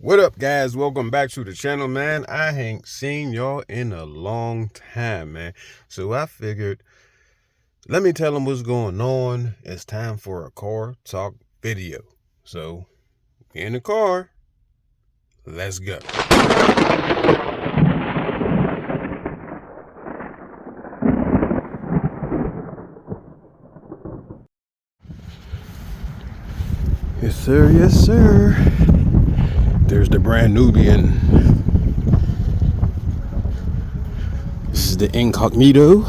What up, guys? Welcome back to the channel, man. I ain't seen y'all in a long time, man. So I figured, let me tell them what's going on. It's time for a car talk video. So, in the car, let's go. Yes, sir. Yes, sir. There's the brand Nubian. This is the Incognito.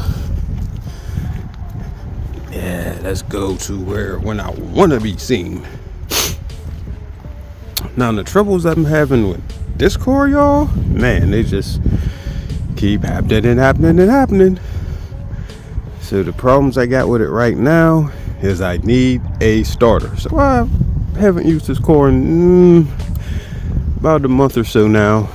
Yeah, let's go to when I want to be seen. Now, the troubles I'm having with this car, y'all, man, they just keep happening. So the problems I got with it right now is I need a starter. So I haven't used this car in about a month or so now.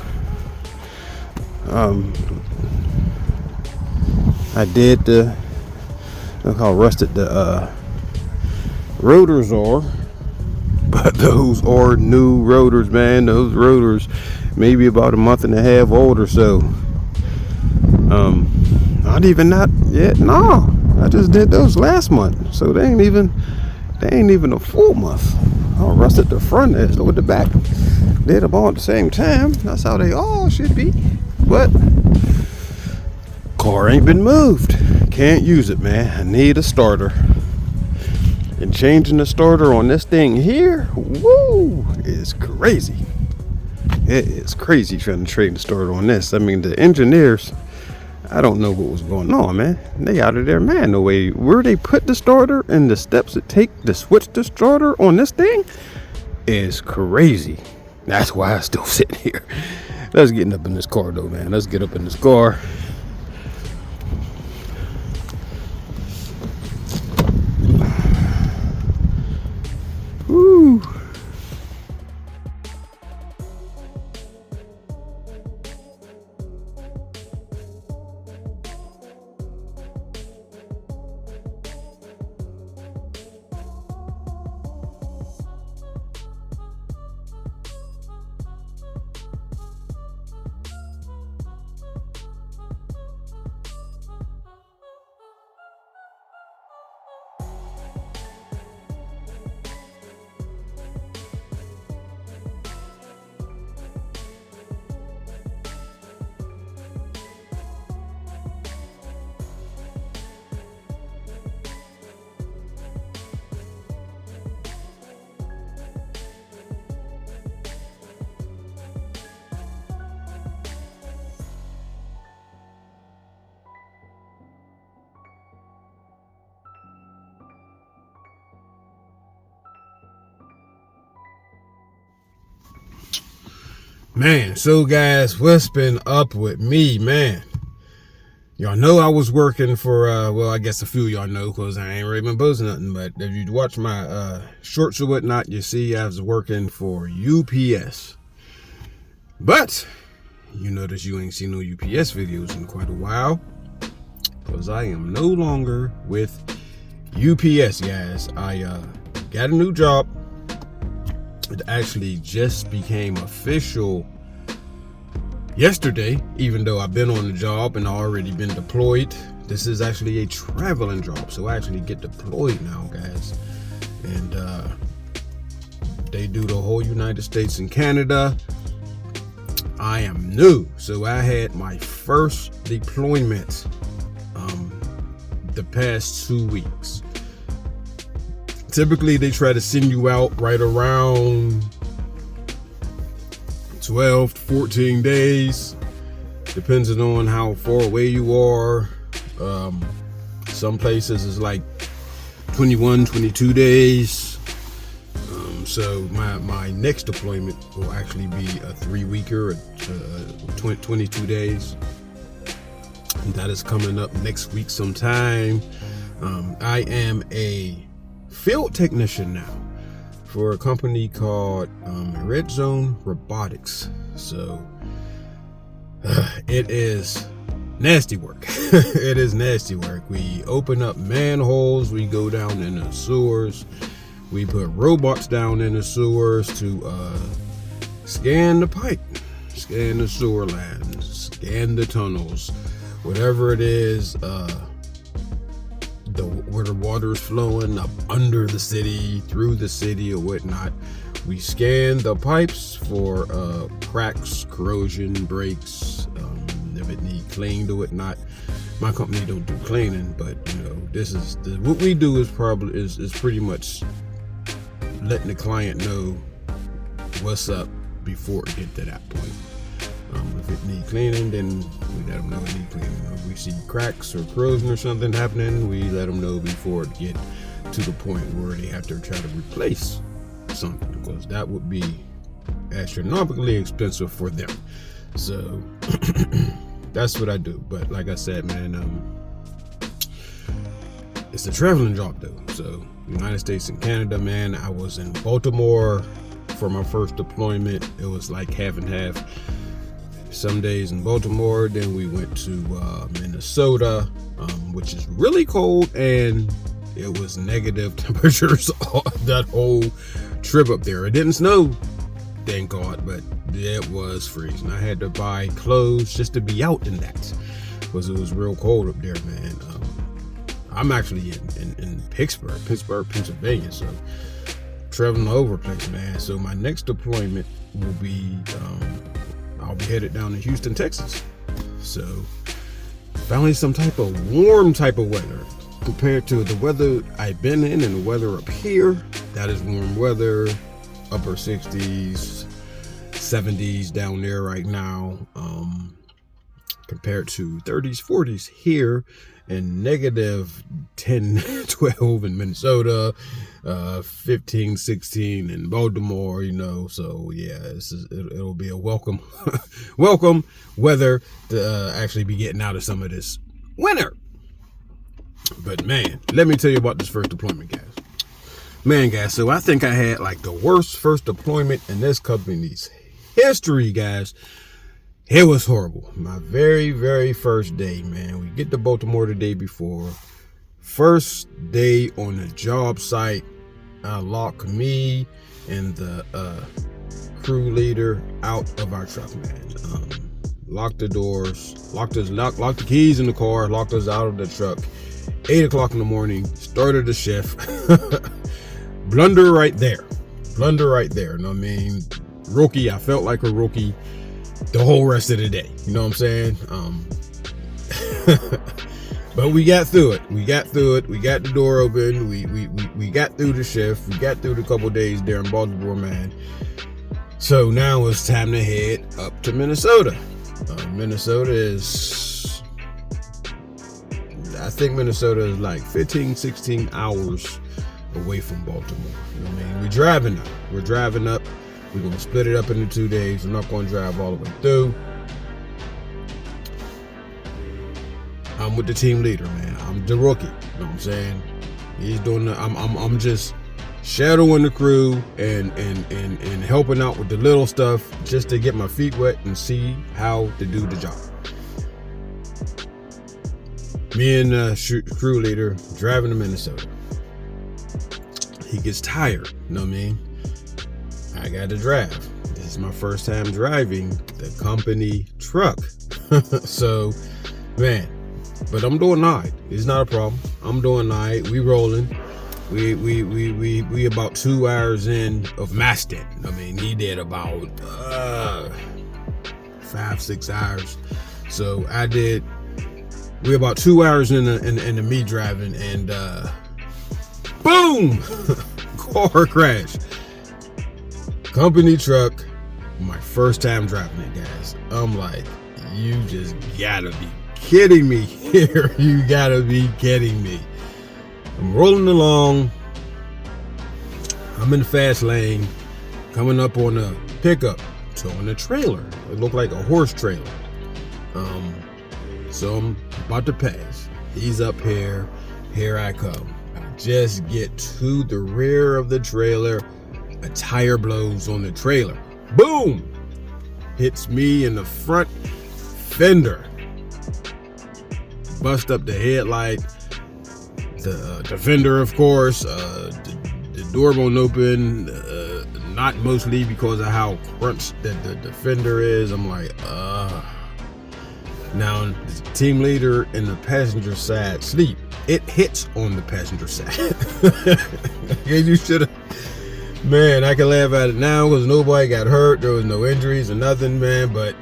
I did look how rusted the rotors are, but those are new rotors, man. Those rotors maybe about a month and a half old or so. Not yet. No, I just did those last month, so they ain't even a full month. I rusted the front edge, so with the back did them all at the same time. That's how they all should be. But car ain't been moved. Can't use it, man. I need a starter. And changing the starter on this thing here, woo, is crazy. It is crazy trying to trade the starter on this. I mean, the engineers, I don't know what was going on, man. They out of their man. No way. Where they put the starter and the steps it take to switch the starter on this thing is crazy. That's why I still sit here. Let's get up in this car, though, man. Let's get up in this car. Woo. Man, so guys, what's been up with me, man? Y'all know I was working for, well, I guess a few of y'all know because I ain't really been posting nothing. But if you watch my shorts or whatnot, you see I was working for UPS. But you notice you ain't seen no UPS videos in quite a while because I am no longer with UPS, guys. I got a new job. It actually just became official yesterday, even though I've been on the job and already been deployed. This is actually a traveling job, so I actually get deployed now, guys. And they do the whole United States and Canada. I am new, so I had my first deployment the past 2 weeks. Typically, they try to send you out right around 12 to 14 days, depending on how far away you are. Some places is like 21, 22 days. So my next deployment will actually be a 3-weeker, 22 days. And that is coming up next week sometime. I am a field technician now for a company called Red Zone Robotics. So it is nasty work. It is nasty work. We open up manholes, we go down in the sewers, we put robots down in the sewers to scan the pipe, scan the sewer lines, scan the tunnels, whatever it is, where the water is flowing up under the city, through the city or whatnot. We scan the pipes for cracks, corrosion, breaks, if it need cleaned or whatnot. My company don't do cleaning, but this is what we do is pretty much letting the client know what's up before it get to that point. If it need cleaning, then we let them know it need cleaning. If we see cracks or corrosion or something happening, we let them know before it get to the point where they have to try to replace something, because that would be astronomically expensive for them. So that's what I do. But like I said, man, it's a traveling job though. So United States and Canada, man. I was in Baltimore for my first deployment. It was like half and half. Some days in Baltimore, then we went to Minnesota, which is really cold, and it was negative temperatures that whole trip up there. It didn't snow, thank God, but it was freezing. I had to buy clothes just to be out in that, because it was real cold up there, man. I'm actually in Pittsburgh, Pennsylvania, so traveling all over the place, man. So my next deployment will be I'll be headed down to Houston, Texas. So finally some type of warm type of weather compared to the weather I've been in, and the weather up here. That is warm weather, upper 60s, 70s down there right now, compared to 30s, 40s here, and negative 10, 12 in Minnesota, 15, 16 in Baltimore, so yeah, it'll be a welcome weather to actually be getting out of some of this winter. But man, let me tell you about this first deployment, guys. Man, guys, so I think I had like the worst first deployment in this company's history, guys. It was horrible. My very, very first day, man. We get to Baltimore the day before. First day on the job site, I lock me and the crew leader out of our truck, man. Lock the doors, lock the keys in the car, locked us out of the truck. 8 o'clock in the morning, started the shift. Blunder right there. You know what I mean? Rookie, I felt like a rookie the whole rest of the day. You know what I'm saying? But we got through it. We got the door open. We got through the shift. We got through the couple days there in Baltimore, man. So now it's time to head up to Minnesota. Minnesota is, I think Minnesota is like 15, 16 hours away from Baltimore. You know what I mean? We're driving up. We're going to split it up into 2 days. We're not going to drive all the way through. I'm with the team leader, man. I'm the rookie. You know what I'm saying? He's doing I'm just shadowing the crew and helping out with the little stuff just to get my feet wet and see how to do the job. Me and the crew leader driving to Minnesota. He gets tired, you know what I mean? I got to drive. This is my first time driving the company truck. So, man, but I'm doing all right. It's not a problem. I'm doing all right. We rolling. We about 2 hours in of Mastin. I mean, he did about 5-6 hours. So we about 2 hours in the me driving, and boom, car crash. Company truck, my first time driving it, guys. I'm like, you just gotta be kidding me here. You gotta be kidding me. I'm rolling along. I'm in the fast lane, coming up on a pickup, towing a trailer. It looked like a horse trailer. So I'm about to pass. He's up here. Here I come. I just get to the rear of the trailer. A tire blows on the trailer. Boom! Hits me in the front fender. Bust up the headlight. The fender, of course. The door won't open. not mostly because of how crunched the fender is. I'm like, Now, the team leader in the passenger side sleep, it hits on the passenger side. You should have. Man, I can laugh at it now because nobody got hurt. There was no injuries or nothing, man. But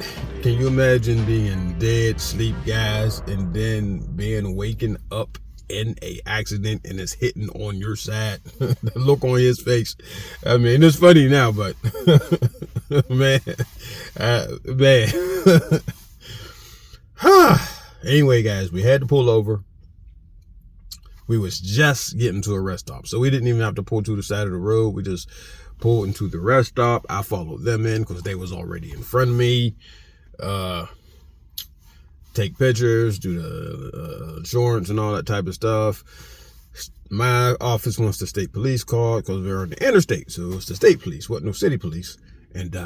can you imagine being dead sleep, guys, and then being waking up in a accident and it's hitting on your side? The look on his face. I mean, it's funny now, but man. Anyway, guys, we had to pull over. We was just getting to a rest stop, so we didn't even have to pull to the side of the road. We just pulled into the rest stop. I followed them in because they was already in front of me. Take pictures, do the insurance and all that type of stuff. My office wants the state police card because we're on the interstate, so it's the state police, wasn't no city police. And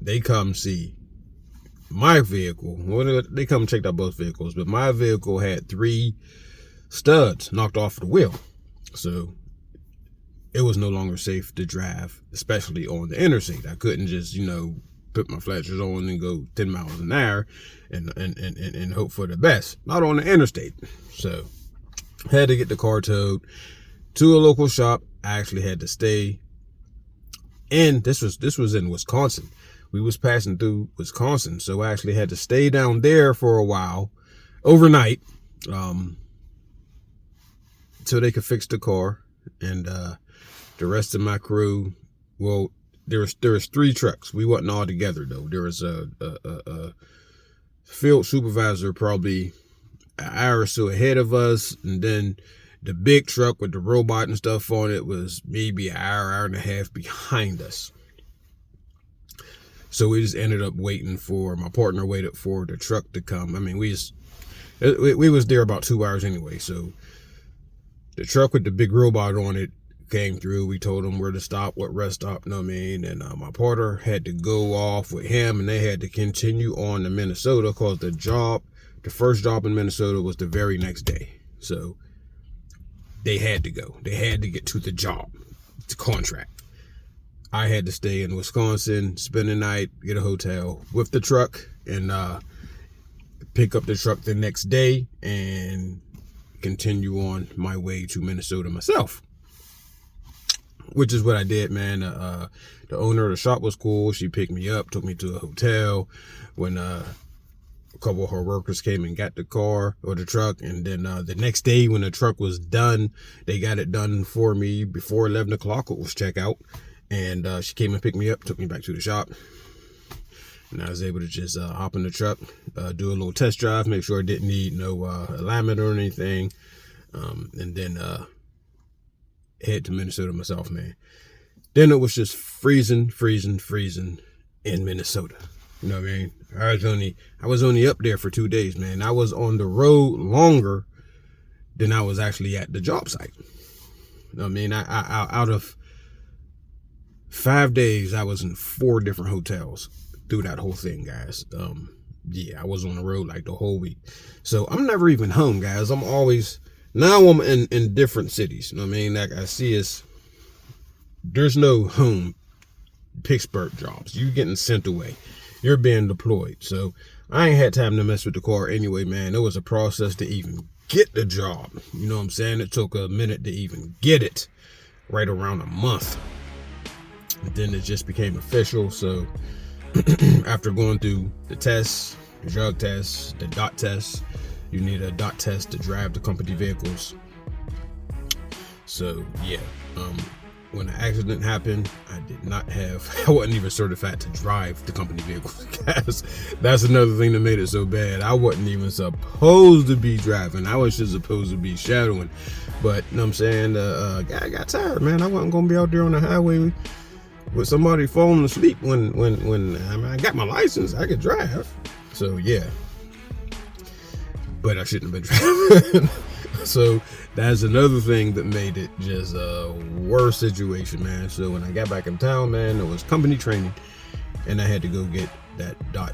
they come see my vehicle. Well, they come check out both vehicles, but my vehicle had 3 studs knocked off the wheel, so it was no longer safe to drive, especially on the interstate. I couldn't just put my flashers on and go 10 miles an hour and hope for the best. Not on the interstate. So had to get the car towed to a local shop. I actually had to stay in, this was in Wisconsin. We was passing through Wisconsin, so I actually had to stay down there for a while overnight, so they could fix the car. And the rest of my crew, well, there was 3 trucks. We wasn't all together though. There was a field supervisor probably an hour or so ahead of us, and then the big truck with the robot and stuff on it was maybe an hour and a half behind us. So we just ended up waiting for, my partner waited for the truck to come. I mean, we was there about 2 hours anyway, so the truck with the big robot on it came through. We told them where to stop, what rest stop, you know what I mean? And my partner had to go off with him, and they had to continue on to Minnesota because the first job in Minnesota was the very next day. So they had to go. They had to get to the job, the contract. I had to stay in Wisconsin, spend the night, get a hotel with the truck, and pick up the truck the next day and continue on my way to Minnesota myself, which is what I did, man. The owner of the shop was cool. She picked me up, took me to a hotel. When a couple of her workers came and got the car or the truck, and then the next day when the truck was done, they got it done for me before 11 o'clock. It was checkout, and she came and picked me up, took me back to the shop. And I was able to just hop in the truck, do a little test drive, make sure it didn't need no alignment or anything, and then head to Minnesota myself, man. Then it was just freezing in Minnesota. You know what I mean? I was only up there for 2 days, man. I was on the road longer than I was actually at the job site. You know what I mean? I out of 5 days, I was in 4 different hotels through that whole thing, guys. Yeah, I was on the road like the whole week. So I'm never even home, guys. I'm always, now I'm in different cities. You know what I mean? Like I see there's no home Pittsburgh jobs. You're getting sent away. You're being deployed. So I ain't had time to mess with the car anyway, man. It was a process to even get the job. You know what I'm saying? It took a minute to even get it, right around a month. And then it just became official. So after going through the tests, the drug tests, the dot tests, you need a dot test to drive the company vehicles. So yeah, when the accident happened, I wasn't even certified to drive the company vehicles, guys. That's another thing that made it so bad. I wasn't even supposed to be driving. I was just supposed to be shadowing. But you know what I'm saying, I got tired, man. I wasn't gonna be out there on the highway with somebody falling asleep when I got my license. I could drive. So yeah, but I shouldn't have been driving. So that's another thing that made it just a worse situation, man. So when I got back in town, man, it was company training, and I had to go get that dot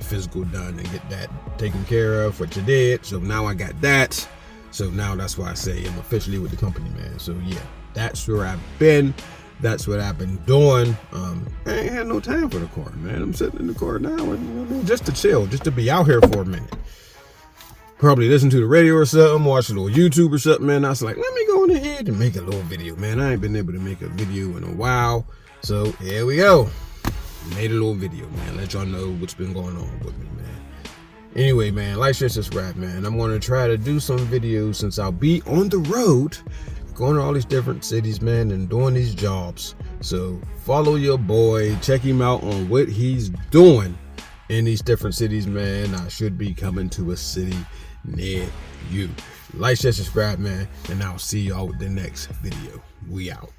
physical done and get that taken care of, which I did. So now I got that. So now that's why I say I'm officially with the company, man. So yeah, that's where I've been. That's what I've been doing. I ain't had no time for the car, man. I'm sitting in the car now, and just to chill, just to be out here for a minute. Probably listen to the radio or something, watch a little YouTube or something, man. I was like, let me go in ahead and make a little video, man. I ain't been able to make a video in a while. So here we go. Made a little video, man. Let y'all know what's been going on with me, man. Anyway, man, like, share, subscribe, man. I'm going to try to do some videos since I'll be on the road, going to all these different cities, man, and doing these jobs. So follow your boy. Check him out on what he's doing in these different cities, man. I should be coming to a city near you. Like, share, subscribe, man, and I'll see y'all with the next video. We out.